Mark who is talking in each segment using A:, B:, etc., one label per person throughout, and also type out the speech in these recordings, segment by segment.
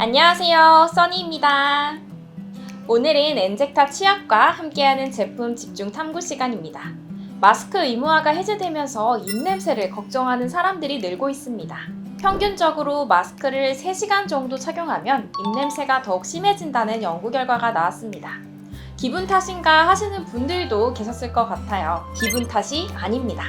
A: 안녕하세요, 써니입니다. 오늘은 엔젝타 치약과 함께하는 제품 집중 탐구 시간입니다. 마스크 의무화가 해제되면서 입냄새를 걱정하는 사람들이 늘고 있습니다. 평균적으로 마스크를 3시간 정도 착용하면 입냄새가 더욱 심해진다는 연구 결과가 나왔습니다. 기분 탓인가 하시는 분들도 계셨을 것 같아요. 기분 탓이 아닙니다.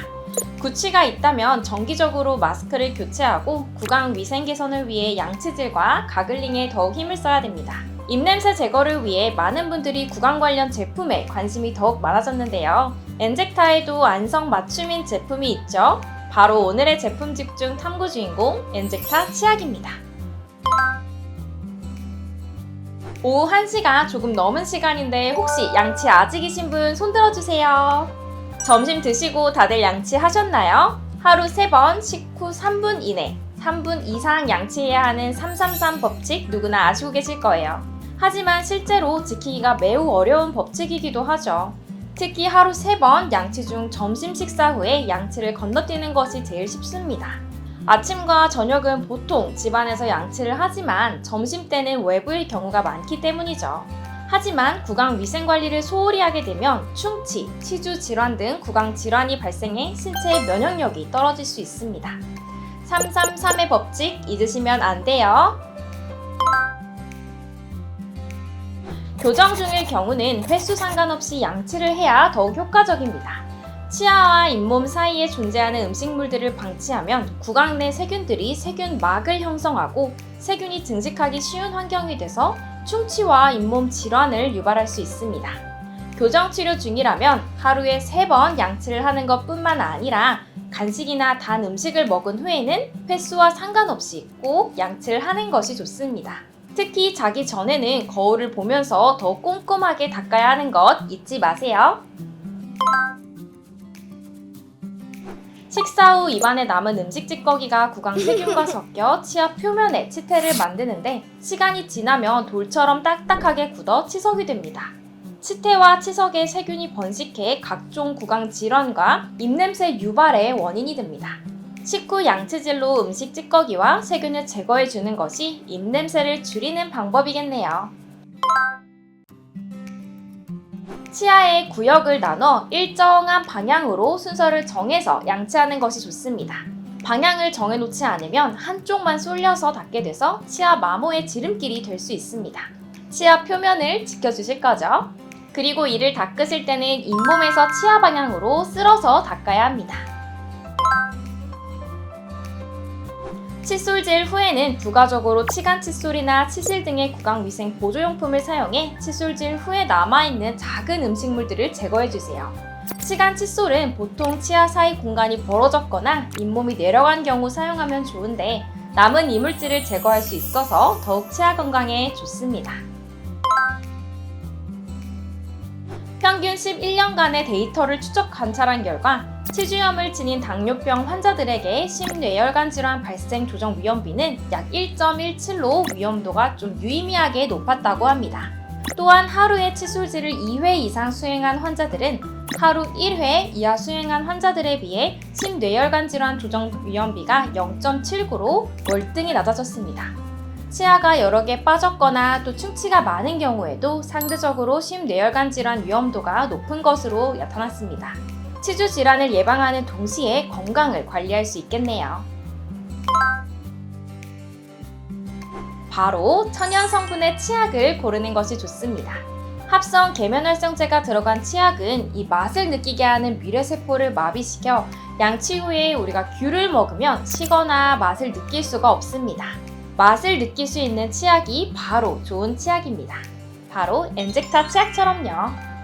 A: 구취가 있다면 정기적으로 마스크를 교체하고 구강 위생 개선을 위해 양치질과 가글링에 더욱 힘을 써야 됩니다. 입냄새 제거를 위해 많은 분들이 구강 관련 제품에 관심이 더욱 많아졌는데요. 엔젝타에도 안성 맞춤인 제품이 있죠. 바로 오늘의 제품 집중 탐구 주인공 엔젝타 치약입니다. 오후 1시가 조금 넘은 시간인데 혹시 양치 아직이신 분 손 들어주세요. 점심 드시고 다들 양치하셨나요? 하루 3번, 식후 3분 이내, 3분 이상 양치해야 하는 333 법칙 누구나 아시고 계실 거예요. 하지만 실제로 지키기가 매우 어려운 법칙이기도 하죠. 특히 하루 3번 양치 중 점심 식사 후에 양치를 건너뛰는 것이 제일 쉽습니다. 아침과 저녁은 보통 집안에서 양치를 하지만 점심때는 외부일 경우가 많기 때문이죠. 하지만 구강 위생 관리를 소홀히 하게 되면 충치, 치주 질환 등 구강 질환이 발생해 신체의 면역력이 떨어질 수 있습니다. 333의 법칙 잊으시면 안 돼요. 교정 중일 경우는 횟수 상관없이 양치를 해야 더욱 효과적입니다. 치아와 잇몸 사이에 존재하는 음식물들을 방치하면 구강 내 세균들이 세균막을 형성하고 세균이 증식하기 쉬운 환경이 돼서 충치와 잇몸 질환을 유발할 수 있습니다. 교정 치료 중이라면 하루에 3번 양치를 하는 것뿐만 아니라 간식이나 단 음식을 먹은 후에는 횟수와 상관없이 꼭 양치를 하는 것이 좋습니다. 특히 자기 전에는 거울을 보면서 더 꼼꼼하게 닦아야 하는 것 잊지 마세요. 식사 후 입안에 남은 음식 찌꺼기가 구강 세균과 섞여 치아 표면에 치태를 만드는데 시간이 지나면 돌처럼 딱딱하게 굳어 치석이 됩니다. 치태와 치석에 세균이 번식해 각종 구강 질환과 입냄새 유발의 원인이 됩니다. 식후 양치질로 음식 찌꺼기와 세균을 제거해 주는 것이 입냄새를 줄이는 방법이겠네요. 치아의 구역을 나눠 일정한 방향으로 순서를 정해서 양치하는 것이 좋습니다. 방향을 정해놓지 않으면 한쪽만 쏠려서 닿게 돼서 치아 마모의 지름길이 될 수 있습니다. 치아 표면을 지켜주실 거죠? 그리고 이를 닦으실 때는 잇몸에서 치아 방향으로 쓸어서 닦아야 합니다. 칫솔질 후에는 부가적으로 치간 칫솔이나 치실 등의 구강위생 보조용품을 사용해 칫솔질 후에 남아있는 작은 음식물들을 제거해주세요. 치간 칫솔은 보통 치아 사이 공간이 벌어졌거나 잇몸이 내려간 경우 사용하면 좋은데 남은 이물질을 제거할 수 있어서 더욱 치아 건강에 좋습니다. 평균 11년간의 데이터를 추적 관찰한 결과 치주염을 지닌 당뇨병 환자들에게 심뇌혈관 질환 발생 조정 위험비는 약 1.17로 위험도가 좀 유의미하게 높았다고 합니다. 또한 하루에 칫솔질을 2회 이상 수행한 환자들은 하루 1회 이하 수행한 환자들에 비해 심뇌혈관 질환 조정 위험비가 0.79로 월등히 낮아졌습니다. 치아가 여러 개 빠졌거나 또 충치가 많은 경우에도 상대적으로 심뇌혈관 질환 위험도가 높은 것으로 나타났습니다. 치주 질환을 예방하는 동시에 건강을 관리할 수 있겠네요. 바로 천연 성분의 치약을 고르는 것이 좋습니다. 합성 계면활성제가 들어간 치약은 이 맛을 느끼게 하는 미뢰세포를 마비시켜 양치 후에 우리가 귤을 먹으면 시거나 맛을 느낄 수가 없습니다. 맛을 느낄 수 있는 치약이 바로 좋은 치약입니다. 바로 엔젝타 치약처럼요.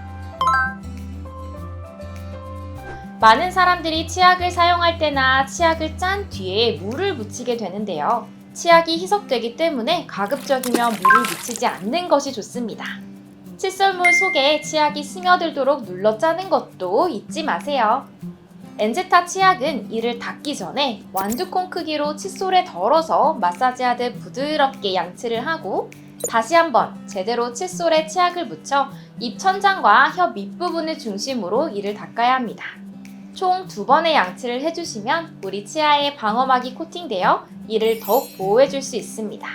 A: 많은 사람들이 치약을 사용할 때나 치약을 짠 뒤에 물을 묻히게 되는데요. 치약이 희석되기 때문에 가급적이면 물을 묻히지 않는 것이 좋습니다. 칫솔물 속에 치약이 스며들도록 눌러 짜는 것도 잊지 마세요. 엔젝타 치약은 이를 닦기 전에 완두콩 크기로 칫솔에 덜어서 마사지하듯 부드럽게 양치를 하고 다시 한번 제대로 칫솔에 치약을 묻혀 입 천장과 혀 밑부분을 중심으로 이를 닦아야 합니다. 총 2번의 양치를 해주시면 우리 치아에 방어막이 코팅되어 이를 더욱 보호해줄 수 있습니다.